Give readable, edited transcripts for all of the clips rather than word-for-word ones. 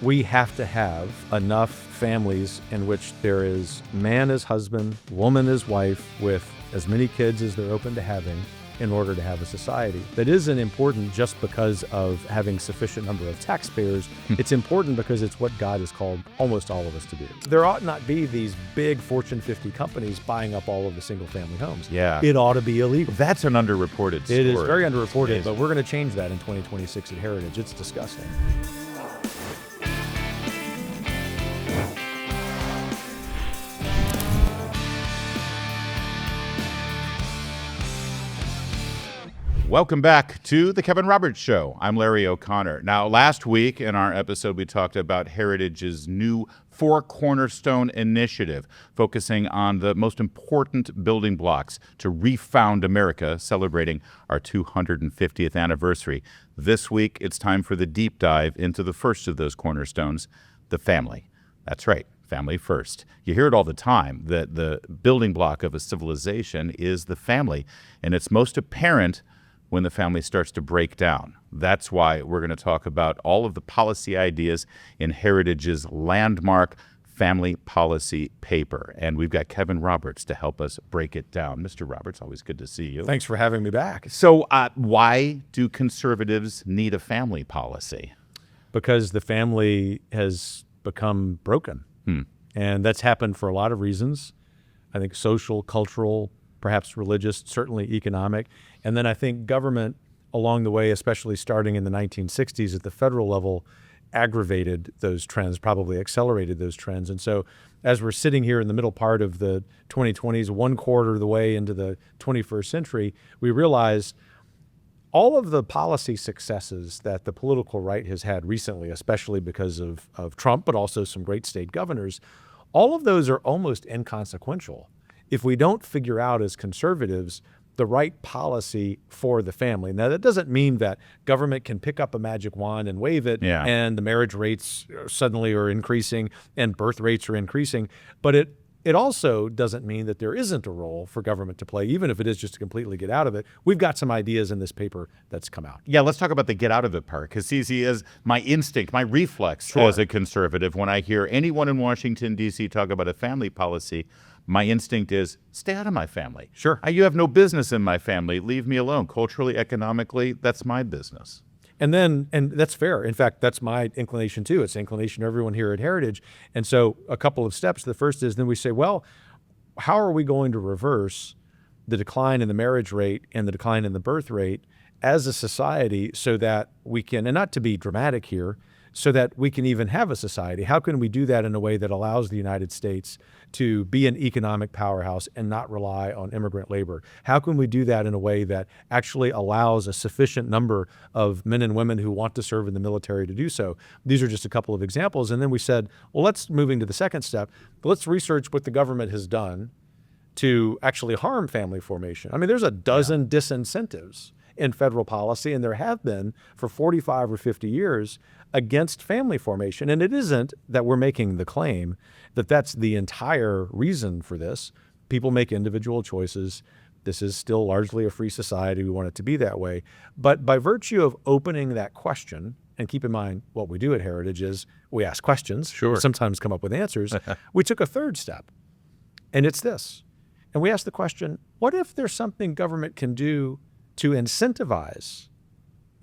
We have to have enough families in which there is man as husband, woman as wife, with as many kids as they're open to having in order to have a society. That isn't important just because of having sufficient number of taxpayers. It's important because it's what God has called almost all of us to do. There ought not be these big Fortune 50 companies buying up all of the single family homes. Yeah. It ought to be illegal. That's an underreported story. It is very underreported, but we're going to change that in 2026 at Heritage. It's disgusting. Welcome back to The Kevin Roberts Show. I'm Larry O'Connor. Now, last week in our episode, we talked about Heritage's new Four Cornerstone Initiative, focusing on the most important building blocks to refound America, celebrating our 250th anniversary. This week, it's time for the deep dive into the first of those cornerstones, the family. That's right. Family first. You hear it all the time that the building block of a civilization is the family, and it's most apparent when the family starts to break down. That's why we're going to talk about all of the policy ideas in Heritage's landmark family policy paper. And we've got Kevin Roberts to help us break it down. Mr. Roberts, always good to see you. Thanks for having me back. So why do conservatives need a family policy? Because the family has become broken. And that's happened for a lot of reasons. I think social, cultural, perhaps religious, certainly economic. And then I think government along the way, especially starting in the 1960s at the federal level, aggravated those trends, probably accelerated those trends. And so as we're sitting here in the middle part of the 2020s, one quarter of the way into the 21st century, we realize all of the policy successes that the political right has had recently, especially because of Trump, but also some great state governors, all of those are almost inconsequential if we don't figure out as conservatives the right policy for the family. Now, that doesn't mean that government can pick up a magic wand and wave it and the marriage rates suddenly are increasing and birth rates are increasing, but it also doesn't mean that there isn't a role for government to play, even if it is just to completely get out of it. We've got some ideas in this paper that's come out. Yeah, let's talk about the get out of it part, because see, as my instinct, my reflex as a conservative, when I hear anyone in Washington, D.C. talk about a family policy, my instinct is stay out of my family. Sure. You have no business in my family. Leave me alone. Culturally, economically, that's my business. And that's fair. In fact, that's my inclination too. It's the inclination of everyone here at Heritage. And so a couple of steps. The first is then we say, well, how are we going to reverse the decline in the marriage rate and the decline in the birth rate as a society so that we can, and not to be dramatic here, so that we can even have a society? How can we do that in a way that allows the United States to be an economic powerhouse and not rely on immigrant labor? How can we do that in a way that actually allows a sufficient number of men and women who want to serve in the military to do so? These are just a couple of examples. And then we said, well, let's move into the second step. Let's research what the government has done to actually harm family formation. I mean, there's a dozen disincentives in federal policy, and there have been for 45 or 50 years against family formation. And it isn't that we're making the claim that that's the entire reason for this. People make individual choices. This is still largely a free society. We want it to be that way. But by virtue of opening that question, and keep in mind what we do at Heritage is we ask questions, sometimes come up with answers, we took a third step, and it's this. And we asked the question, what if there's something government can do to incentivize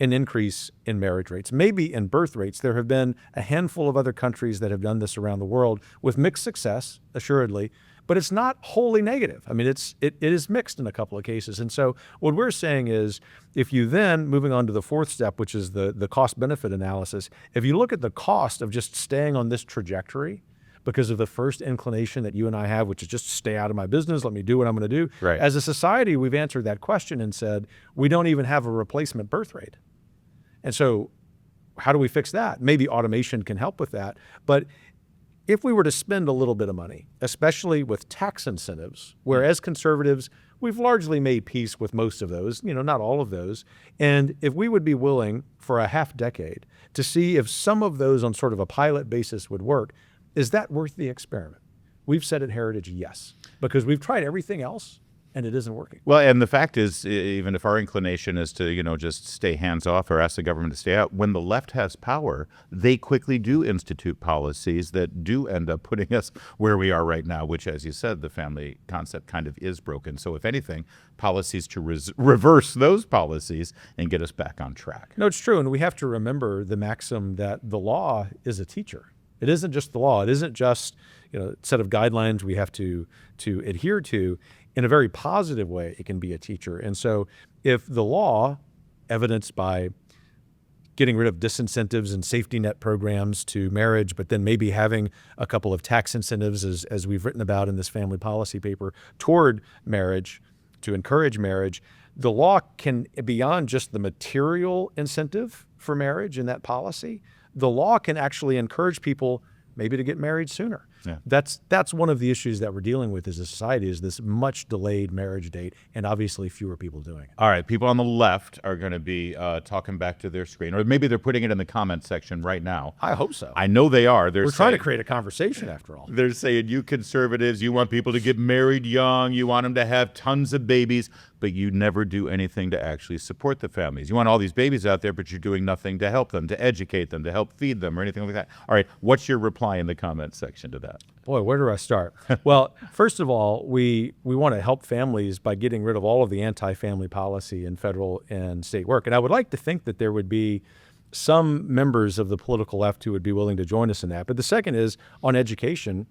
an increase in marriage rates, maybe in birth rates? There have been a handful of other countries that have done this around the world with mixed success, assuredly, but it's not wholly negative. I mean, it is mixed in a couple of cases. And so what we're saying is, if you then, moving on to the fourth step, which is the cost-benefit analysis, if you look at the cost of just staying on this trajectory, because of the first inclination that you and I have, which is just stay out of my business, let me do what I'm going to do. Right. As a society, we've answered that question and said, we don't even have a replacement birth rate. And so how do we fix that? Maybe automation can help with that. But if we were to spend a little bit of money, especially with tax incentives, where as conservatives, we've largely made peace with most of those, not all of those. And if we would be willing for a half decade to see if some of those on sort of a pilot basis would work, is that worth the experiment? We've said at Heritage, yes, because we've tried everything else and it isn't working. Well, and the fact is, even if our inclination is to, just stay hands off or ask the government to stay out, when the left has power, they quickly do institute policies that do end up putting us where we are right now, which, as you said, the family concept kind of is broken. So if anything, policies to reverse those policies and get us back on track. No, it's true. And we have to remember the maxim that the law is a teacher. It isn't just the law. It isn't just a set of guidelines we have to adhere to. In a very positive way, it can be a teacher. And so if the law, evidenced by getting rid of disincentives and safety net programs to marriage, but then maybe having a couple of tax incentives, as we've written about in this family policy paper, toward marriage, to encourage marriage, the law can, beyond just the material incentive for marriage in that policy, the law can actually encourage people maybe to get married sooner. Yeah. That's one of the issues that we're dealing with as a society, is this much delayed marriage date, and obviously fewer people doing it. All right, people on the left are going to be talking back to their screen, or maybe they're putting it in the comment section right now. I hope so. I know they are. We're trying to create a conversation after all. They're saying, you conservatives, you want people to get married young, you want them to have tons of babies, but you never do anything to actually support the families. You want all these babies out there, but you're doing nothing to help them, to educate them, to help feed them, or anything like that. All right, what's your reply in the comment section to that? Boy, where do I start? Well, first of all, we want to help families by getting rid of all of the anti-family policy in federal and state work. And I would like to think that there would be some members of the political left who would be willing to join us in that. But the second is on education.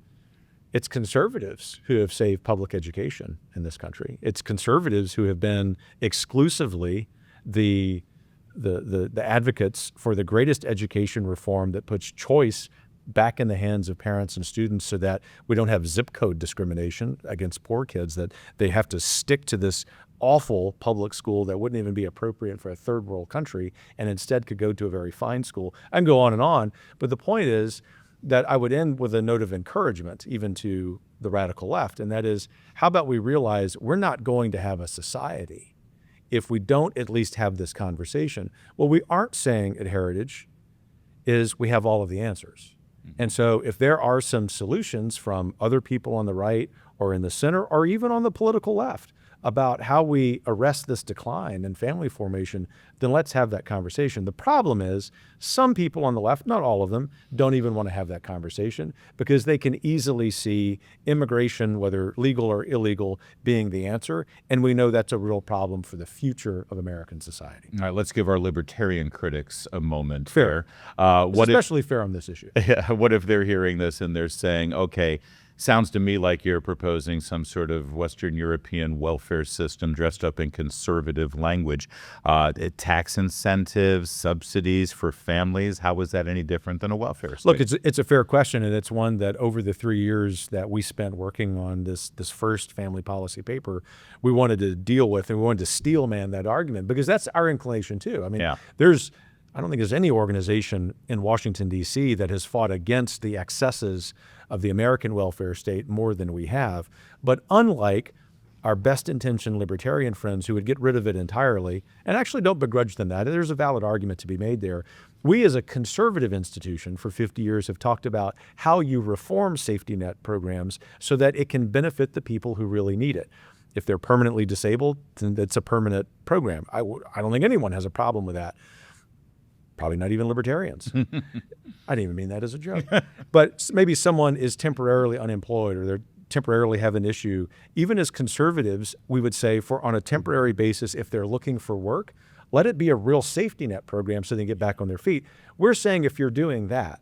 It's conservatives who have saved public education in this country. It's conservatives who have been exclusively the advocates for the greatest education reform that puts choice back in the hands of parents and students, so that we don't have zip code discrimination against poor kids, that they have to stick to this awful public school that wouldn't even be appropriate for a third world country, and instead could go to a very fine school. I can go on, but the point is that I would end with a note of encouragement even to the radical left, and that is, how about we realize we're not going to have a society if we don't at least have this conversation. What we aren't saying at Heritage is we have all of the answers. And so if there are some solutions from other people on the right or in the center or even on the political left about how we arrest this decline in family formation, then let's have that conversation. The problem is some people on the left, not all of them, don't even want to have that conversation because they can easily see immigration, whether legal or illegal, being the answer. And we know that's a real problem for the future of American society. All right, let's give our libertarian critics a moment. Fair. Especially fair on this issue. What if they're hearing this and they're saying, okay, sounds to me like you're proposing some sort of Western European welfare system dressed up in conservative language. Tax incentives, subsidies for families, how is that any different than a welfare state? Look, it's a fair question, and it's one that over the 3 years that we spent working on this first family policy paper, we wanted to deal with, and we wanted to steel man that argument, because that's our inclination too. I mean, Yeah. I don't think there's any organization in Washington, D.C. that has fought against the excesses of the American welfare state more than we have. But unlike our best-intentioned libertarian friends who would get rid of it entirely, and actually don't begrudge them that, there's a valid argument to be made there, we as a conservative institution for 50 years have talked about how you reform safety net programs so that it can benefit the people who really need it. If they're permanently disabled, then it's a permanent program. I don't think anyone has a problem with that. Probably not even libertarians. I didn't even mean that as a joke. But maybe someone is temporarily unemployed or they're temporarily have an issue. Even as conservatives, we would say on a temporary basis, if they're looking for work, let it be a real safety net program so they can get back on their feet. We're saying if you're doing that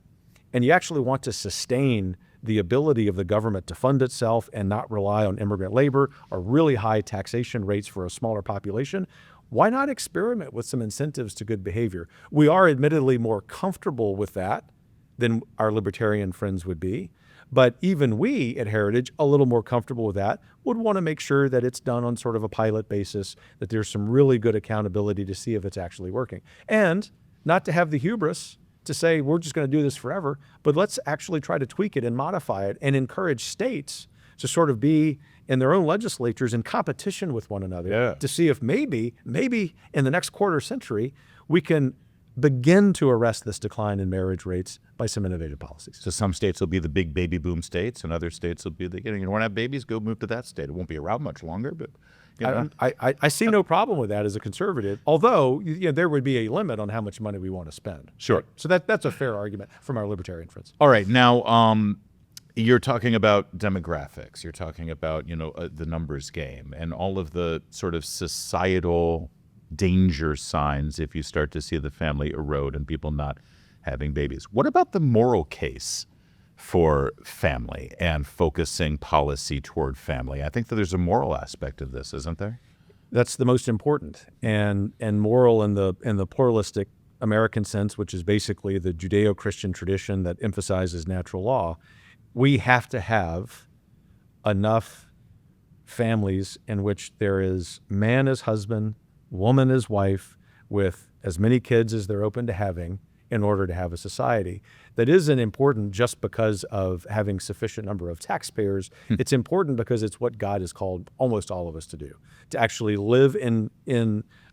and you actually want to sustain the ability of the government to fund itself and not rely on immigrant labor or really high taxation rates for a smaller population, why not experiment with some incentives to good behavior? We are admittedly more comfortable with that than our libertarian friends would be. But even we at Heritage, a little more comfortable with that, would want to make sure that it's done on sort of a pilot basis, that there's some really good accountability to see if it's actually working. And not to have the hubris to say we're just going to do this forever, but let's actually try to tweak it and modify it and encourage states to sort of be in their own legislatures in competition with one another to see if maybe in the next quarter century, we can begin to arrest this decline in marriage rates by some innovative policies. So some states will be the big baby boom states, and other states will be the, you want to have babies, go move to that state. It won't be around much longer, but I see no problem with that as a conservative, although there would be a limit on how much money we want to spend. Sure. So that's a fair argument from our libertarian friends. All right. Now, you're talking about demographics. You're talking about, the numbers game and all of the sort of societal danger signs if you start to see the family erode and people not having babies. What about the moral case for family and focusing policy toward family? I think that there's a moral aspect of this, isn't there? That's the most important, and moral in the pluralistic American sense, which is basically the Judeo-Christian tradition that emphasizes natural law. We have to have enough families in which there is man as husband, woman as wife, with as many kids as they're open to having, in order to have a society. That isn't important just because of having sufficient number of taxpayers. It's important because it's what God has called almost all of us to do, to actually live in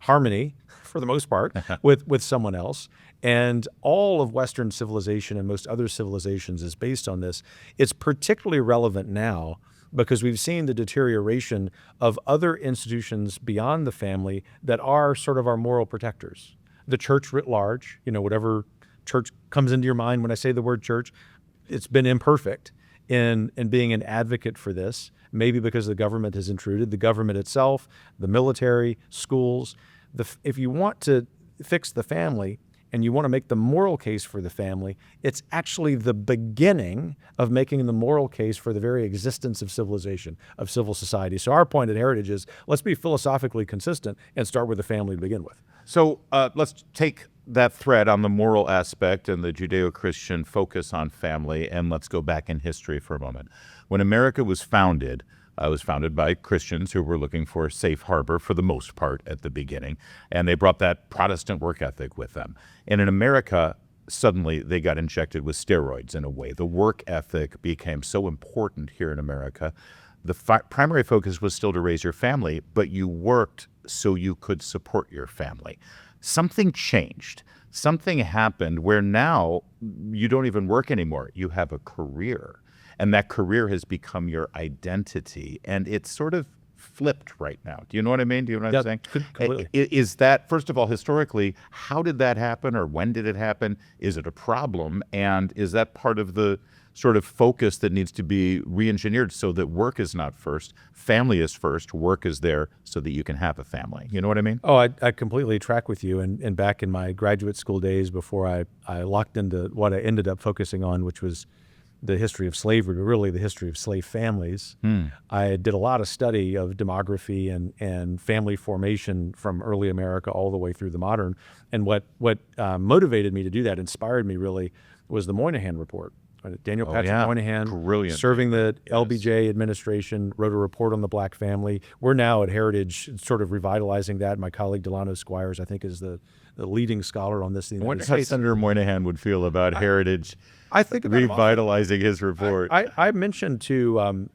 harmony, for the most part, with someone else. And all of Western civilization and most other civilizations is based on this. It's particularly relevant now because we've seen the deterioration of other institutions beyond the family that are sort of our moral protectors. The church writ large, whatever church comes into your mind when I say the word church, it's been imperfect in being an advocate for this, maybe because the government has intruded, the government itself, the military, schools. If you want to fix the family and you want to make the moral case for the family, it's actually the beginning of making the moral case for the very existence of civilization, of civil society. So our point at Heritage is, let's be philosophically consistent and start with the family to begin with. So let's take that thread on the moral aspect and the Judeo-Christian focus on family, and let's go back in history for a moment. When America was founded by Christians who were looking for a safe harbor for the most part at the beginning, and they brought that Protestant work ethic with them. And in America, suddenly they got injected with steroids in a way. The work ethic became so important here in America. The primary focus was still to raise your family, but you worked so you could support your family. Something changed. Something happened where now you don't even work anymore. You have a career, and that career has become your identity, and it's sort of flipped right now. Do you know what I mean? Do you know what I'm saying? Completely. Is that, first of all, historically, how did that happen, or when did it happen? Is it a problem? And is that part of the sort of focus that needs to be re-engineered so that work is not first, family is first, work is there so that you can have a family? You know what I mean? Oh, I completely track with you. And back in my graduate school days, before I locked into what I ended up focusing on, which was the history of slavery, but really the history of slave families, I did a lot of study of demography and family formation from early America all the way through the modern. And what motivated me to do that, inspired me really, was the Moynihan Report. Daniel Patrick Moynihan, brilliant, serving the LBJ administration, wrote a report on the black family. We're now at Heritage sort of revitalizing that. My colleague Delano Squires, I think, is the leading scholar on this. I wonder how Senator Moynihan would feel about Heritage I think about revitalizing his report. I mentioned to,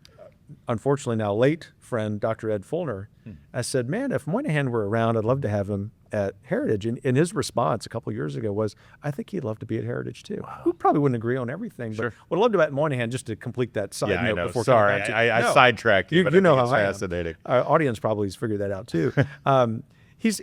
unfortunately now late friend, Dr. Ed Fulner, I said, man, if Moynihan were around, I'd love to have him at Heritage. And his response a couple of years ago was, I think he'd love to be at Heritage too. Wow. We probably wouldn't agree on everything, but what I loved about Moynihan, just to complete that side note. I know. Before Sorry, I sidetracked you, but you know I think how it's fascinating. Our audience probably has figured that out too. He was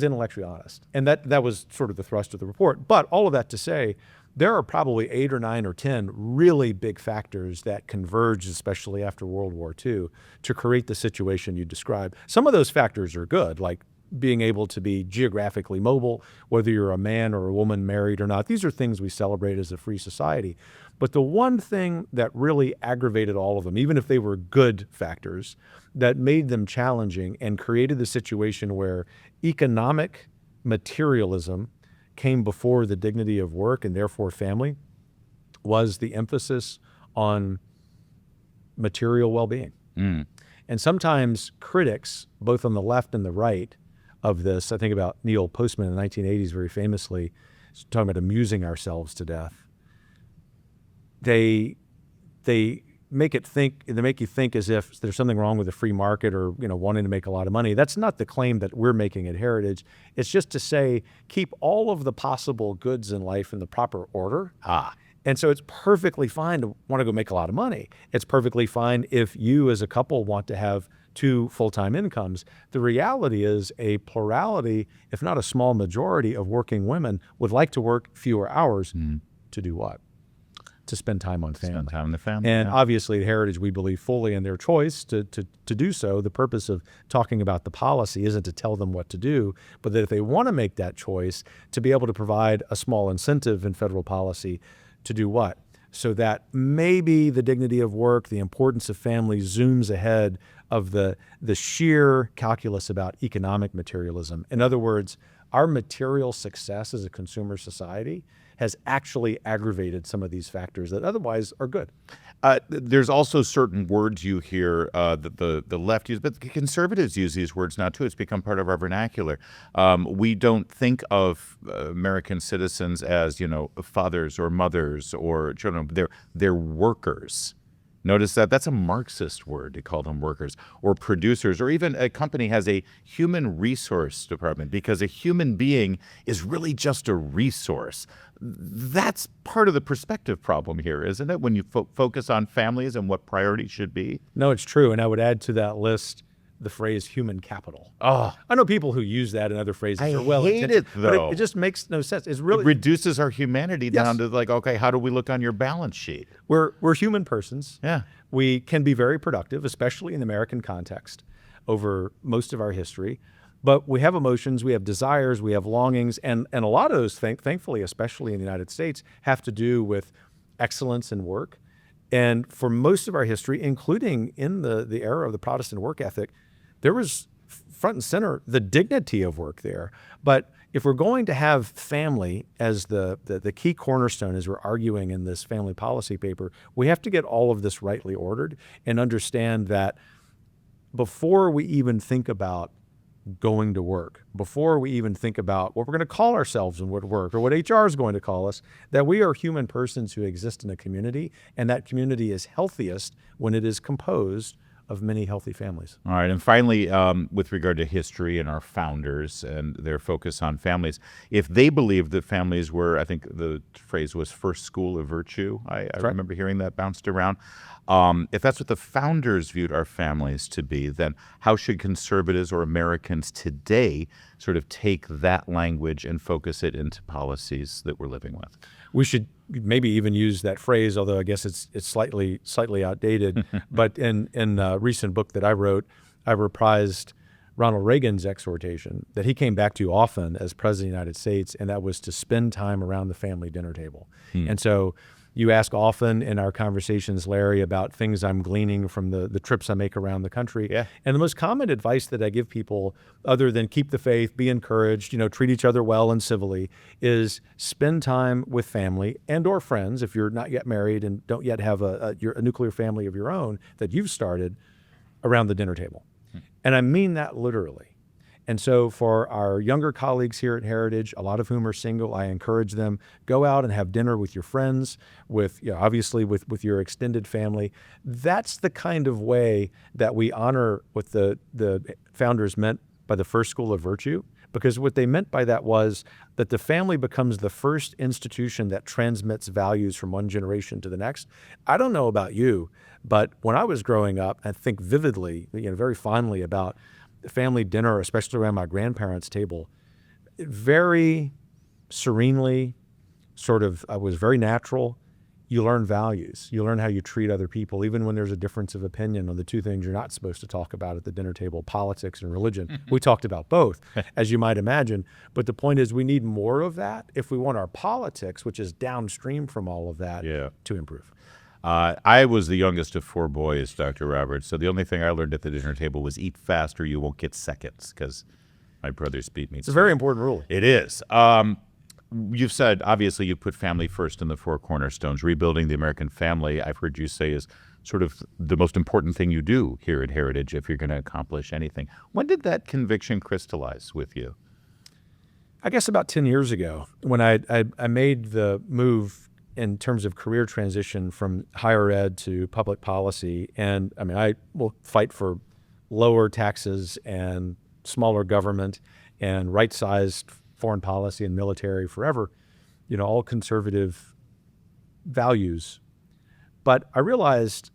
intellectually honest, and that was sort of the thrust of the report. But all of that to say, there are probably 8 or 9 or 10 really big factors that converged, especially after World War II, to create the situation you described. Some of those factors are good, like being able to be geographically mobile, whether you're a man or a woman, married or not. These are things we celebrate as a free society. But the one thing that really aggravated all of them, even if they were good factors, that made them challenging and created the situation where economic materialism came before the dignity of work and therefore family, was the emphasis on material well-being. And sometimes critics, both on the left and the right of this, I think about Neil Postman in the 1980s very famously, talking about amusing ourselves to death. They make you think as if there's something wrong with the free market or wanting to make a lot of money. That's not the claim that we're making at Heritage. It's just to say keep all of the possible goods in life in the proper order, And so it's perfectly fine to want to go make a lot of money. It's perfectly fine if you as a couple want to have 2 full-time incomes. The reality is a plurality, if not a small majority of working women would like to work fewer hours to do what? To spend time on family. Spend time with the family. And obviously, Heritage, we believe fully in their choice to do so. The purpose of talking about the policy isn't to tell them what to do, but that if they want to make that choice, to be able to provide a small incentive in federal policy to do what? So that maybe the dignity of work, the importance of family zooms ahead of the sheer calculus about economic materialism. In other words, our material success as a consumer society has actually aggravated some of these factors that otherwise are good. There's also certain words you hear that the left use, but the conservatives use these words now too. It's become part of our vernacular. We don't think of American citizens as, fathers or mothers or children. They're workers. Notice that that's a Marxist word to call them workers or producers, or even a company has a human resource department because a human being is really just a resource. That's part of the perspective problem here, isn't it? When you focus on families and what priorities should be. No, it's true. And I would add to that list the phrase human capital. Oh, I know people who use that in other phrases. I are well hate it, though. But it just makes no sense. It's really it reduces our humanity down to like, okay, how do we look on your balance sheet? We're human persons. Yeah. We can be very productive, especially in the American context, over most of our history. But we have emotions, we have desires, we have longings, and a lot of those, thankfully, especially in the United States, have to do with excellence in work. And for most of our history, including in the era of the Protestant work ethic, there was front and center the dignity of work there. But if we're going to have family as the key cornerstone, as we're arguing in this family policy paper, we have to get all of this rightly ordered and understand that before we even think about going to work, before we even think about what we're going to call ourselves and what work or what HR is going to call us, that we are human persons who exist in a community, and that community is healthiest when it is composed of many healthy families. All right. And finally, with regard to history and our founders and their focus on families, if they believed that families were, I think the phrase was first school of virtue. I remember hearing that bounced around. If that's what the founders viewed our families to be, then how should conservatives or Americans today sort of take that language and focus it into policies that we're living with? We should maybe even use that phrase, although I guess it's slightly outdated. But in a recent book that I wrote, I reprised Ronald Reagan's exhortation that he came back to often as president of the United States, and that was to spend time around the family dinner table. And so you ask often in our conversations, Larry, about things I'm gleaning from the trips I make around the country. Yeah. And the most common advice that I give people, other than keep the faith, be encouraged, treat each other well and civilly, is spend time with family and or friends if you're not yet married and don't yet have a nuclear family of your own that you've started around the dinner table. And I mean that literally. And so for our younger colleagues here at Heritage, a lot of whom are single, I encourage them, go out and have dinner with your friends, with obviously with your extended family. That's the kind of way that we honor what the founders meant by the first school of virtue, because what they meant by that was that the family becomes the first institution that transmits values from one generation to the next. I don't know about you, but when I was growing up, I think vividly, very fondly about family dinner, especially around my grandparents' table, very serenely, I was very natural. You learn values. You learn how you treat other people, even when there's a difference of opinion on the two things you're not supposed to talk about at the dinner table, politics and religion. We talked about both, as you might imagine. But the point is we need more of that if we want our politics, which is downstream from all of that, to improve. I was the youngest of 4 boys, Dr. Roberts, so the only thing I learned at the dinner table was eat fast or you won't get seconds, because my brothers beat me. It's a very important rule. It is. You've said, obviously, you put family first in the 4 cornerstones. Rebuilding the American family, I've heard you say, is sort of the most important thing you do here at Heritage if you're going to accomplish anything. When did that conviction crystallize with you? I guess about 10 years ago, when I made the move in terms of career transition from higher ed to public policy. And I mean, I will fight for lower taxes and smaller government and right-sized foreign policy and military forever. All conservative values. But I realized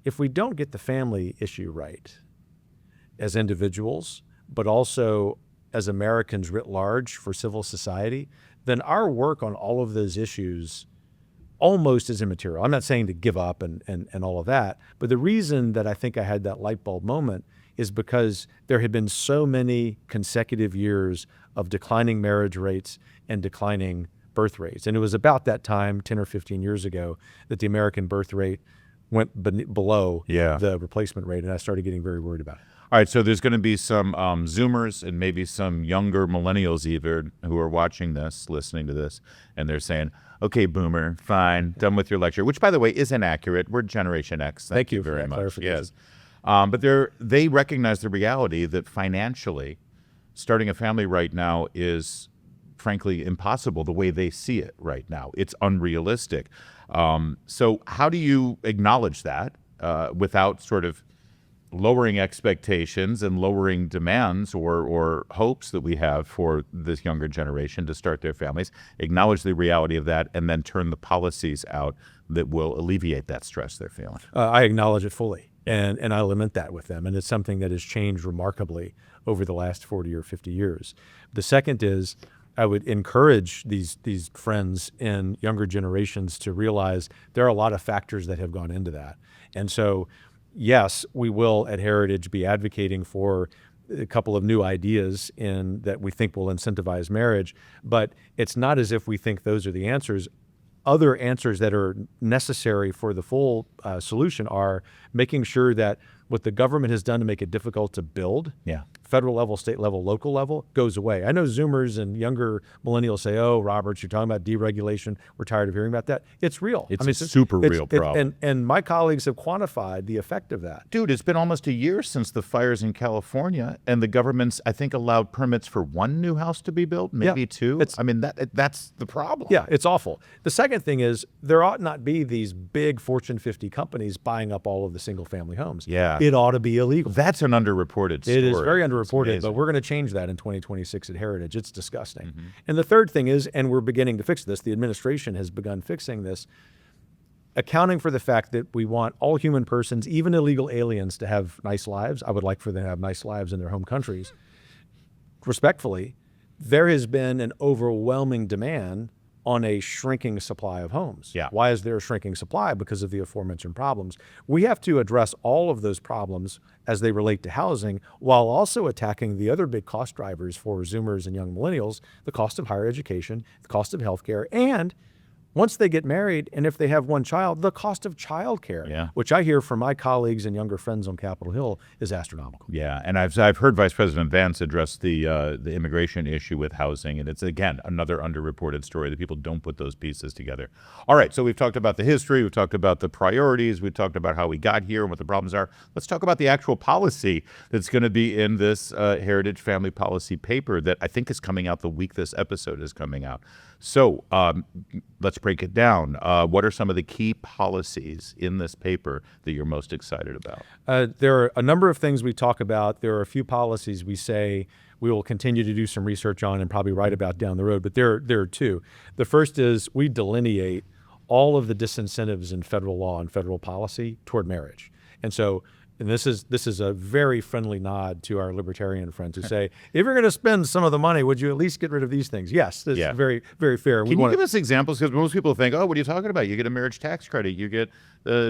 if we don't get the family issue right as individuals, but also as Americans writ large for civil society, then our work on all of those issues almost is immaterial. I'm not saying to give up and all of that, but the reason that I think I had that light bulb moment is because there had been so many consecutive years of declining marriage rates and declining birth rates. And it was about that time, 10 or 15 years ago, that the American birth rate went below the replacement rate, and I started getting very worried about it. All right, so there's going to be some Zoomers and maybe some younger millennials even who are watching this, listening to this, and they're saying, okay, boomer, fine, done with your lecture, which, by the way, is inaccurate. We're Generation X. Thank you very much. Yes. But they recognize the reality that financially, starting a family right now is, frankly, impossible the way they see it right now. It's unrealistic. So how do you acknowledge that without sort of lowering expectations and lowering demands or hopes that we have for this younger generation to start their families, acknowledge the reality of that, and then turn the policies out that will alleviate that stress they're feeling? I acknowledge it fully, and I lament that with them, and it's something that has changed remarkably over the last 40 or 50 years. The second is I would encourage these friends in younger generations to realize there are a lot of factors that have gone into that. And so, yes, we will at Heritage be advocating for a couple of new ideas that we think will incentivize marriage, but it's not as if we think those are the answers. Other answers that are necessary for the full solution are making sure that what the government has done to make it difficult to build, federal level, state level, local level, goes away. I know Zoomers and younger millennials say, oh, Roberts, you're talking about deregulation. We're tired of hearing about that. It's real. It's a super real problem. And my colleagues have quantified the effect of that. Dude, it's been almost a year since the fires in California, and the government's, I think, allowed permits for one new house to be built, maybe two. I mean, that's the problem. Yeah, it's awful. The second thing is there ought not be these big Fortune 50 companies buying up all of the single-family homes. Yeah. It ought to be illegal. That's an underreported story. It is very underreported, but we're going to change that in 2026 at Heritage. It's disgusting. And the third thing is, and we're beginning to fix this, the administration has begun fixing this, accounting for the fact that we want all human persons, even illegal aliens, to have nice lives. I would like for them to have nice lives in their home countries. Respectfully, there has been an overwhelming demand on a shrinking supply of homes. Yeah. Why is there a shrinking supply? Because of the aforementioned problems. We have to address all of those problems as they relate to housing, while also attacking the other big cost drivers for Zoomers and young millennials, the cost of higher education, the cost of healthcare, and once they get married, and if they have one child, the cost of childcare, which I hear from my colleagues and younger friends on Capitol Hill is astronomical. Yeah, and I've heard Vice President Vance address the immigration issue with housing, and it's, again, another underreported story that people don't put those pieces together. All right, so we've talked about the history, we've talked about the priorities, we've talked about how we got here and what the problems are. Let's talk about the actual policy that's going to be in this Heritage Family Policy paper that I think is coming out the week this episode is coming out. So let's break it down. What are some of the key policies in this paper that you're most excited about? There are a number of things we talk about. There are a few policies we say we will continue to do some research on and probably write about down the road, but there are two. The first is we delineate all of the disincentives in federal law and federal policy toward marriage. And so, and this is a very friendly nod to our libertarian friends who say, if you're going to spend some of the money, would you at least get rid of these things? Yes, this is very, very fair. Can you give us examples? Because most people think, oh, what are you talking about? You get a marriage tax credit, you get the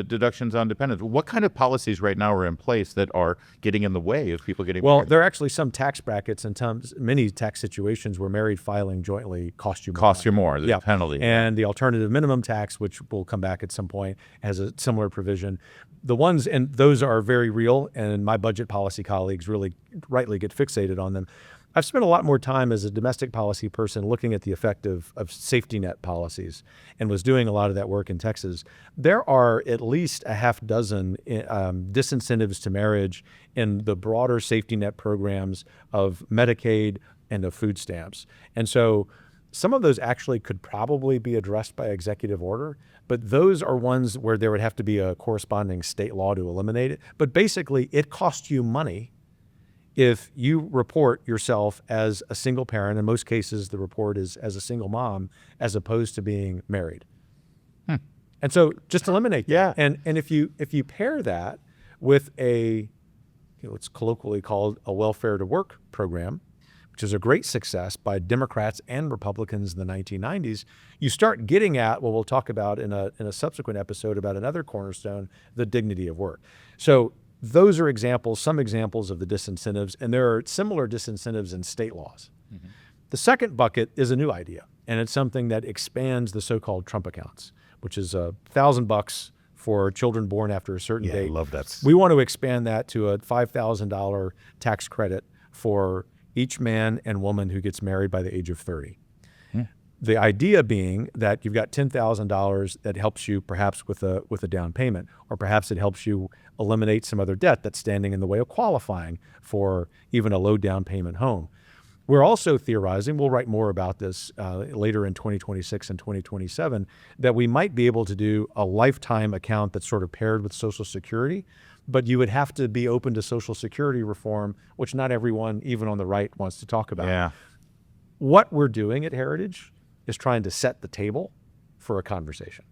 deductions on dependents. What kind of policies right now are in place that are getting in the way of people getting married? Well, there are actually some tax brackets and many tax situations where married filing jointly costs you more. Costs you more, the penalty. And the alternative minimum tax, which will come back at some point, has a similar provision. The ones, and those are very real, and my budget policy colleagues really rightly get fixated on them. I've spent a lot more time as a domestic policy person looking at the effect of safety net policies and was doing a lot of that work in Texas. There are at least a half dozen disincentives to marriage in the broader safety net programs of Medicaid and of food stamps. And so some of those actually could probably be addressed by executive order, but those are ones where there would have to be a corresponding state law to eliminate it. But basically, it costs you money if you report yourself as a single parent. In most cases, the report is as a single mom, as opposed to being married. And so just eliminate that. Yeah. And if you pair that with what's colloquially called a welfare to work program, which is a great success by Democrats and Republicans in the 1990s, you start getting at what we'll talk about in a subsequent episode about another cornerstone, the dignity of work. So those are some examples of the disincentives, and there are similar disincentives in state laws. Mm-hmm. The second bucket is a new idea, and it's something that expands the so-called Trump accounts, which is $1,000 for children born after a certain date. I love that. We want to expand that to a $5,000 tax credit for each man and woman who gets married by the age of 30. The idea being that you've got $10,000 that helps you perhaps with a down payment, or perhaps it helps you eliminate some other debt that's standing in the way of qualifying for even a low down payment home. We're also theorizing, we'll write more about this later in 2026 and 2027, that we might be able to do a lifetime account that's sort of paired with Social Security, but you would have to be open to Social Security reform, which not everyone, even on the right, wants to talk about. Yeah. What we're doing at Heritage is trying to set the table for a conversation.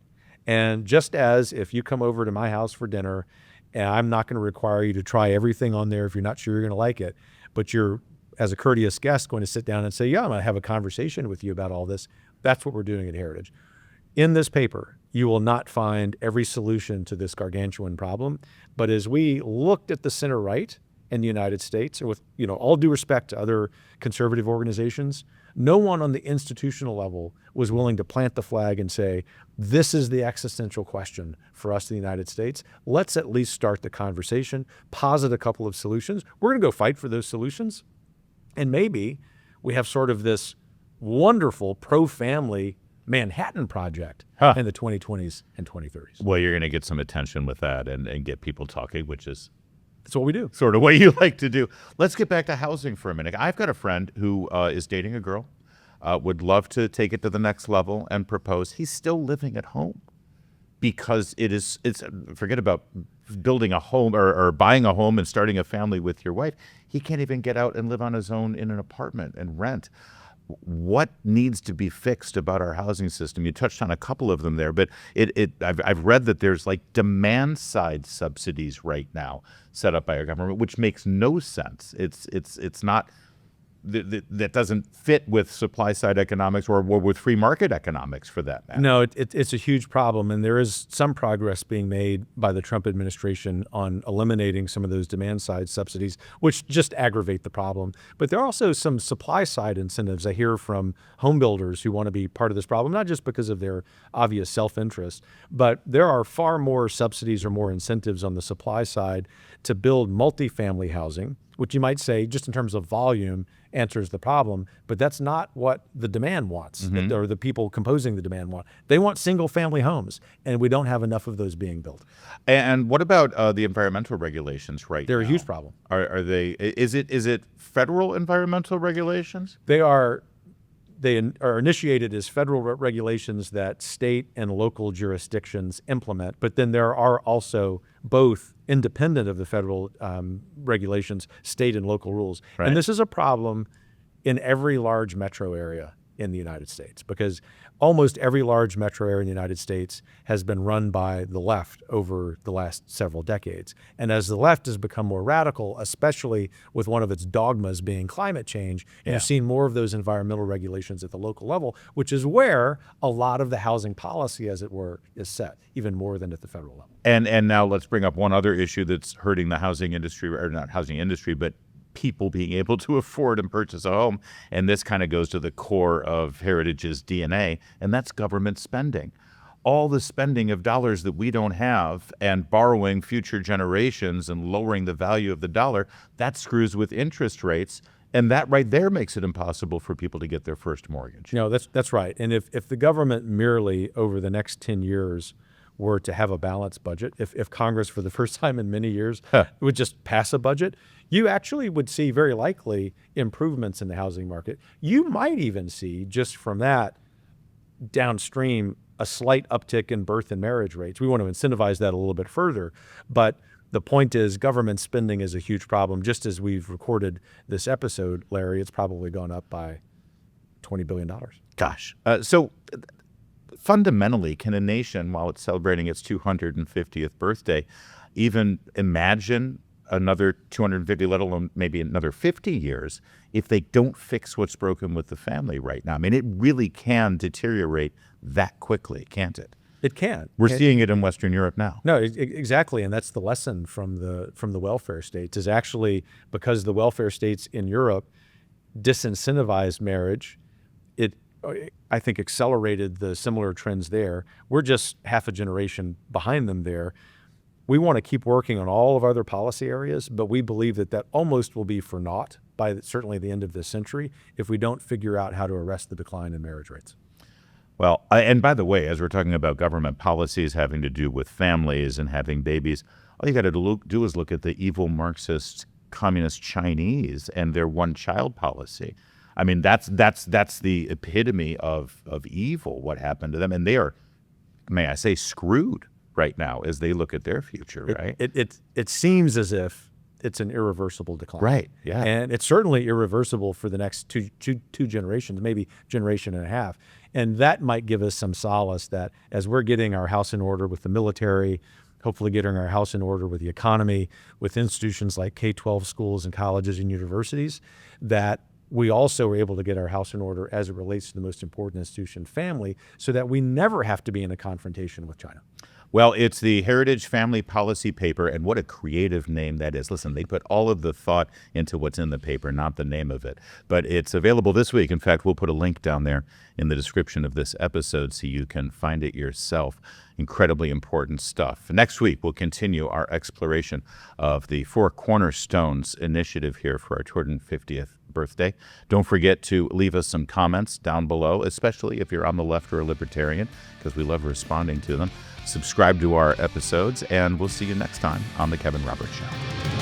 And just as if you come over to my house for dinner, and I'm not going to require you to try everything on there if you're not sure you're going to like it, but you're, as a courteous guest, going to sit down and say, yeah, I'm going to have a conversation with you about all this. That's what we're doing at Heritage. In this paper, you will not find every solution to this gargantuan problem. But as we looked at the center right in the United States, and with all due respect to other conservative organizations, no one on the institutional level was willing to plant the flag and say, this is the existential question for us in the United States. Let's at least start the conversation, posit a couple of solutions. We're going to go fight for those solutions. And maybe we have sort of this wonderful pro-family Manhattan Project in the 2020s and 2030s. Well, you're going to get some attention with that and get people talking, which is that's what we do. Sort of what you like to do. Let's get back to housing for a minute. I've got a friend who is dating a girl, would love to take it to the next level and propose. He's still living at home because it's forget about building a home or buying a home and starting a family with your wife. He can't even get out and live on his own in an apartment and rent. What needs to be fixed about our housing system? You touched on a couple of them there, but I've read that there's like demand side subsidies right now set up by our government, which makes no sense. It's not that doesn't fit with supply side economics or with free market economics for that matter. No, it's a huge problem, and there is some progress being made by the Trump administration on eliminating some of those demand side subsidies, which just aggravate the problem. But there are also some supply side incentives I hear from home builders who want to be part of this problem, not just because of their obvious self-interest, but there are far more subsidies or more incentives on the supply side to build multifamily housing, which you might say, just in terms of volume, answers the problem, but that's not what the demand wants, or the people composing the demand want. They want single-family homes, and we don't have enough of those being built. And what about the environmental regulations right now? They're a huge problem. Are they? Is it federal environmental regulations? They are initiated as federal regulations that state and local jurisdictions implement, but then there are also both independent of the federal regulations, state and local rules. Right. And this is a problem in every large metro area in the United States, because almost every large metro area in the United States has been run by the left over the last several decades. And as the left has become more radical, especially with one of its dogmas being climate change, you've seen more of those environmental regulations at the local level, which is where a lot of the housing policy, as it were, is set, even more than at the federal level. And now let's bring up one other issue that's hurting the housing industry, or not housing industry, but people being able to afford and purchase a home. And this kind of goes to the core of Heritage's DNA, and that's government spending. All the spending of dollars that we don't have and borrowing future generations and lowering the value of the dollar, that screws with interest rates. And that right there makes it impossible for people to get their first mortgage. No, that's right. And if the government merely over the next 10 years were to have a balanced budget, if Congress for the first time in many years would just pass a budget, you actually would see very likely improvements in the housing market. You might even see, just from that downstream, a slight uptick in birth and marriage rates. We want to incentivize that a little bit further. But the point is, government spending is a huge problem. Just as we've recorded this episode, Larry, it's probably gone up by $20 billion. Gosh. So fundamentally, can a nation, while it's celebrating its 250th birthday, even imagine another 250, let alone maybe another 50 years, if they don't fix what's broken with the family right now? I mean, it really can deteriorate that quickly, can't it? It can. We're seeing it in Western Europe now. No, exactly, and that's the lesson from the welfare states, is actually because the welfare states in Europe disincentivized marriage, it, I think, accelerated the similar trends there. We're just half a generation behind them there. We want to keep working on all of our other policy areas, but we believe that almost will be for naught by certainly the end of this century if we don't figure out how to arrest the decline in marriage rates. Well, and by the way, as we're talking about government policies having to do with families and having babies, all you got to do is look at the evil Marxist communist Chinese and their one-child policy. I mean, that's the epitome of evil, what happened to them. And they are, may I say, screwed right now as they look at their future, right? It seems as if it's an irreversible decline. Right, yeah. And it's certainly irreversible for the next two generations, maybe generation and a half. And that might give us some solace that as we're getting our house in order with the military, hopefully getting our house in order with the economy, with institutions like K-12 schools and colleges and universities, that we also are able to get our house in order as it relates to the most important institution, family, so that we never have to be in a confrontation with China. Well, it's the Heritage Family Policy Paper, and what a creative name that is. Listen, they put all of the thought into what's in the paper, not the name of it. But it's available this week. In fact, we'll put a link down there in the description of this episode so you can find it yourself. Incredibly important stuff. Next week, we'll continue our exploration of the Four Cornerstones initiative here for our 250th birthday. Don't forget to leave us some comments down below, especially if you're on the left or a libertarian, because we love responding to them. Subscribe to our episodes, and we'll see you next time on The Kevin Roberts Show.